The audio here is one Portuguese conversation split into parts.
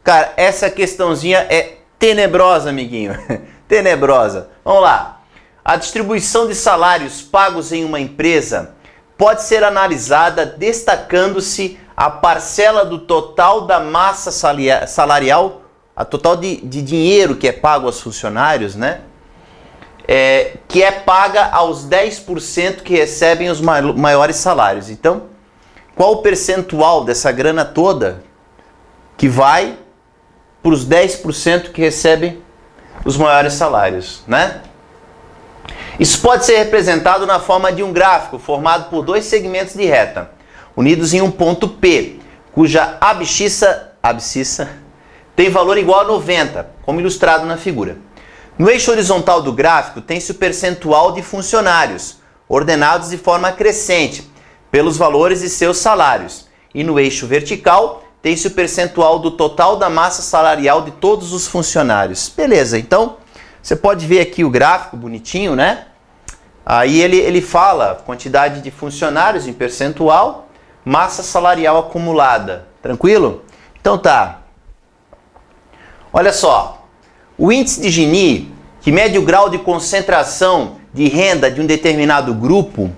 Cara, essa questãozinha é tenebrosa, amiguinho. Tenebrosa. Vamos lá. A distribuição de salários pagos em uma empresa pode ser analisada destacando-se a parcela do total da massa salarial, a total de dinheiro que é pago aos funcionários, né? Que é paga aos 10% que recebem os maiores salários. Então, qual o percentual dessa grana toda que vai para os 10% que recebem os maiores salários, né? Isso pode ser representado na forma de um gráfico formado por dois segmentos de reta, unidos em um ponto P, cuja abscissa tem valor igual a 90, como ilustrado na figura. No eixo horizontal do gráfico tem-se o percentual de funcionários, ordenados de forma crescente, pelos valores de seus salários. E no eixo vertical tem-se o percentual do total da massa salarial de todos os funcionários. Beleza, então você pode ver aqui o gráfico bonitinho, né? Aí ele fala quantidade de funcionários em percentual, massa salarial acumulada. Tranquilo? Então tá. Olha só. O índice de Gini, que mede o grau de concentração de renda de um determinado grupo,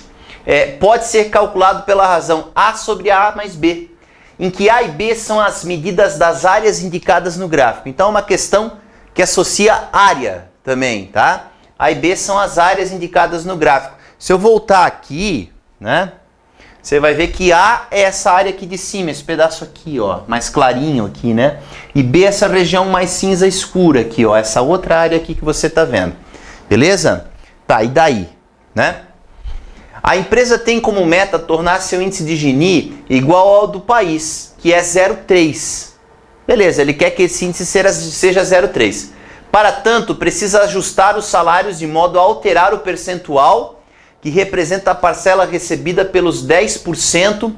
pode ser calculado pela razão A sobre A mais B, em que A e B são as medidas das áreas indicadas no gráfico. Então é uma questão que associa área também, tá? A e B são as áreas indicadas no gráfico. Se eu voltar aqui, né, você vai ver que A é essa área aqui de cima, esse pedaço aqui, ó, mais clarinho aqui, né? E B é essa região mais cinza escura aqui, ó, essa outra área aqui que você tá vendo. Beleza? Tá, e daí, né? A empresa tem como meta tornar seu índice de Gini igual ao do país, que é 0,3. Beleza, ele quer que esse índice seja 0,3. Para tanto, precisa ajustar os salários de modo a alterar o percentual que representa a parcela recebida pelos 10%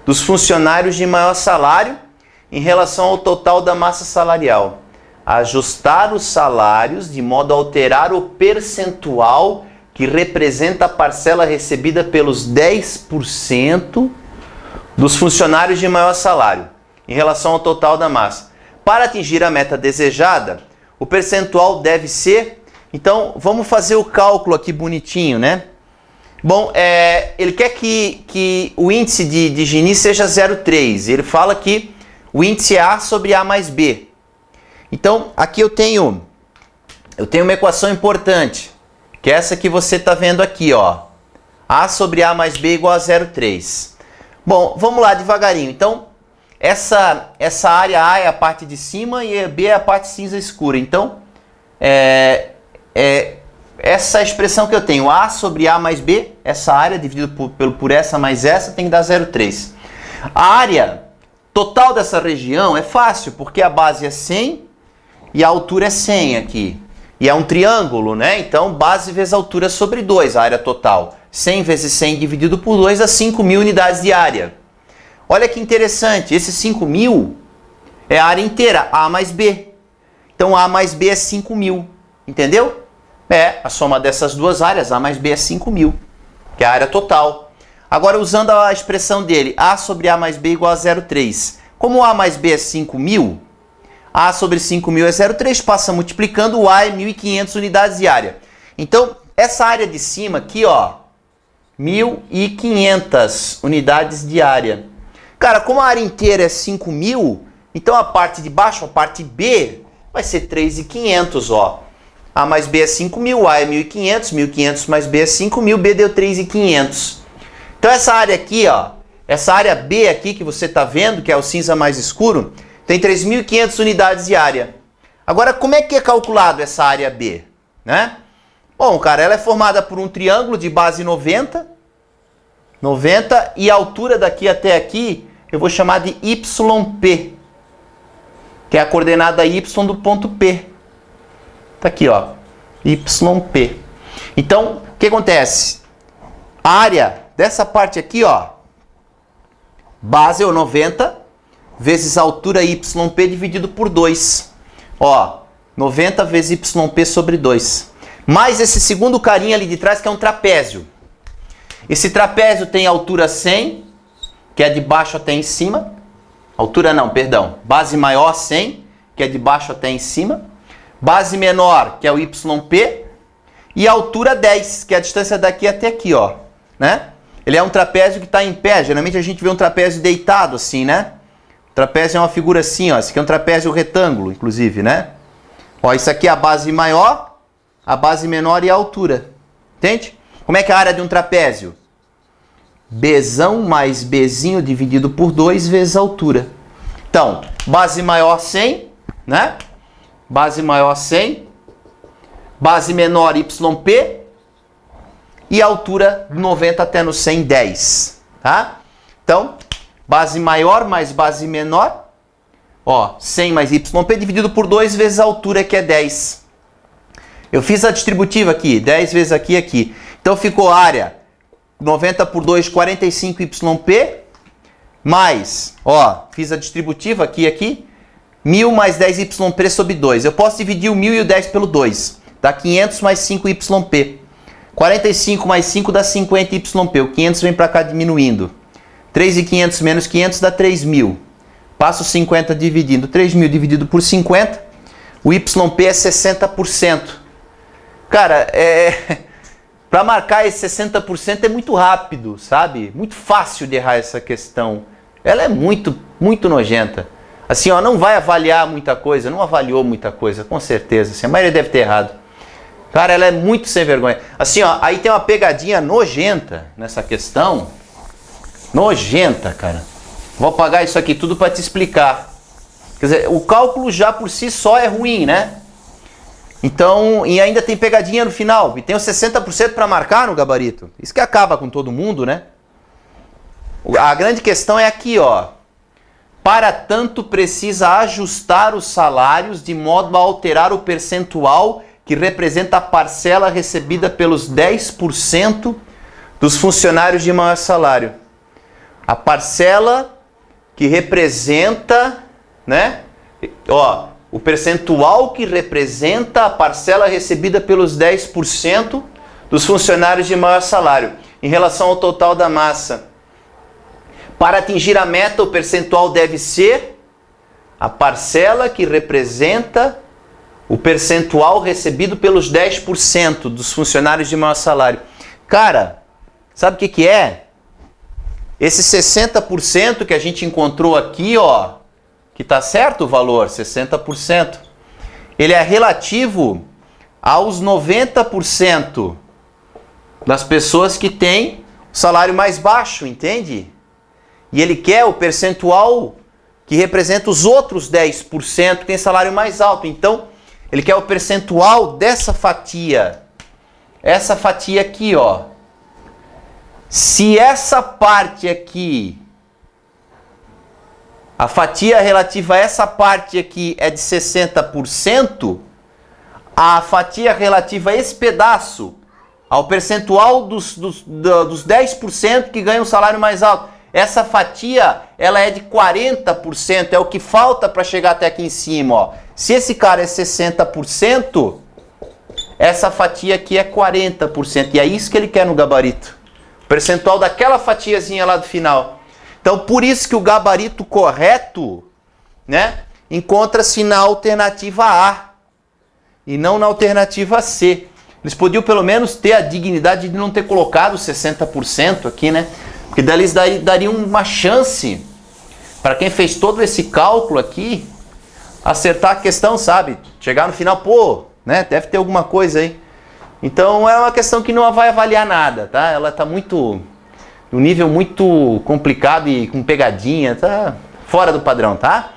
dos funcionários de maior salário em relação ao total da massa salarial. Ajustar os salários de modo a alterar o percentual que representa a parcela recebida pelos 10% dos funcionários de maior salário em relação ao total da massa. Para atingir a meta desejada, o percentual deve ser... Então, vamos fazer o cálculo aqui bonitinho, né? Bom, ele quer que o índice de Gini seja 0,3. Ele fala que o índice é A sobre A mais B. Então, aqui eu tenho uma equação importante, que é essa que você está vendo aqui, ó. A sobre A mais B igual a 0,3. Bom, vamos lá devagarinho. Então, essa área A é a parte de cima e a B é a parte cinza escura. Então, essa expressão que eu tenho, A sobre A mais B, essa área dividida por essa mais essa, tem que dar 0,3. A área total dessa região é fácil, porque a base é 100 e a altura é 100 aqui. E é um triângulo, né? Então, base vezes altura sobre 2, a área total. 100 vezes 100 dividido por 2 dá 5.000 unidades de área. Olha que interessante, esse 5.000 é a área inteira, A mais B. Então, A mais B é 5.000, entendeu? A soma dessas duas áreas, A mais B é 5.000, que é a área total. Agora, usando a expressão dele, A sobre A mais B igual a 0,3. Como A mais B é 5.000, A sobre 5.000 é 0,3, passa multiplicando, o A é 1.500 unidades de área. Então, essa área de cima aqui, ó, 1.500 unidades de área. Cara, como a área inteira é 5.000, então a parte de baixo, a parte B, vai ser 3.500, ó. A mais B é 5.000, A é 1.500, 1.500 mais B é 5.000, B deu 3.500. Então essa área aqui, ó, essa área B aqui que você está vendo, que é o cinza mais escuro, tem 3.500 unidades de área. Agora, como é que é calculado essa área B, né? Bom, cara, ela é formada por um triângulo de base 90, e a altura daqui até aqui eu vou chamar de YP, que é a coordenada Y do ponto P. Tá aqui, ó, YP. Então, o que acontece? A área dessa parte aqui, ó, base é 90 vezes a altura YP dividido por 2. Ó, 90 vezes YP sobre 2. Mais esse segundo carinha ali de trás, que é um trapézio. Esse trapézio tem altura 100, que é de baixo até em cima. Altura não, perdão. Base maior 100, que é de baixo até em cima, base menor, que é o YP, e altura 10, que é a distância daqui até aqui, ó, né? Ele é um trapézio que está em pé. Geralmente a gente vê um trapézio deitado assim, né? O trapézio é uma figura assim, ó. Esse aqui é um trapézio retângulo, inclusive, né? Ó, isso aqui é a base maior, a base menor e a altura. Entende? Como é que é a área de um trapézio? Bzão mais Bzinho dividido por 2 vezes a altura. Então, base maior 100, né? Base maior 100. Base menor YP. E a altura 90 até no 100, 10. Tá? Então, base maior mais base menor. Ó, 100 mais YP dividido por 2 vezes a altura, que é 10. Eu fiz a distributiva aqui, 10 vezes aqui e aqui. Então ficou área 90 por 2, 45 YP. Mais, ó, fiz a distributiva aqui e aqui. 1000 mais 10 YP sobre 2. Eu posso dividir o 1000 e o 10 pelo 2. Dá 500 mais 5 YP. 45 mais 5 dá 50 YP. O 500 vem para cá diminuindo. 3.500 menos 500 dá 3.000. Passo 50 dividindo. 3.000 dividido por 50. O YP é 60%. Cara, para marcar esse 60% é muito rápido, sabe? Muito fácil de errar essa questão. Ela é muito nojenta. Assim, ó, não vai avaliar muita coisa. Não avaliou muita coisa, com certeza. Assim, a maioria deve ter errado. Cara, ela é muito sem vergonha. Assim, ó, aí tem uma pegadinha nojenta nessa questão. Nojenta, cara. Vou apagar isso aqui tudo para te explicar. Quer dizer, o cálculo já por si só é ruim, né? Então, e ainda tem pegadinha no final. E tem os 60% para marcar no gabarito. Isso que acaba com todo mundo, né? A grande questão é aqui, ó. Para tanto, precisa ajustar os salários de modo a alterar o percentual que representa a parcela recebida pelos 10% dos funcionários de maior salário. A parcela que representa, né? Ó, o percentual que representa a parcela recebida pelos 10% dos funcionários de maior salário em relação ao total da massa. Para atingir a meta, o percentual deve ser a parcela que representa o percentual recebido pelos 10% dos funcionários de maior salário. Cara, sabe o que é? Esse 60% que a gente encontrou aqui, ó, que tá certo o valor, 60%, ele é relativo aos 90% das pessoas que têm o salário mais baixo, entende? E ele quer o percentual que representa os outros 10% que tem salário mais alto. Então, ele quer o percentual dessa fatia. Essa fatia aqui, ó. Se essa parte aqui, a fatia relativa a essa parte aqui é de 60%, a fatia relativa a esse pedaço, ao percentual dos 10% que ganham um salário mais alto, essa fatia, ela é de 40%, é o que falta para chegar até aqui em cima, ó. Se esse cara é 60%, essa fatia aqui é 40%, e é isso que ele quer no gabarito. O percentual daquela fatiazinha lá do final. Então, por isso que o gabarito correto, né, encontra-se na alternativa A e não na alternativa C. Eles podiam pelo menos ter a dignidade de não ter colocado 60% aqui, né? Porque daí eles dariam uma chance para quem fez todo esse cálculo aqui acertar a questão, sabe? Chegar no final, pô, né? Deve ter alguma coisa aí. Então é uma questão que não vai avaliar nada, tá? Ela tá muito, um nível muito complicado e com pegadinha, tá fora do padrão, tá?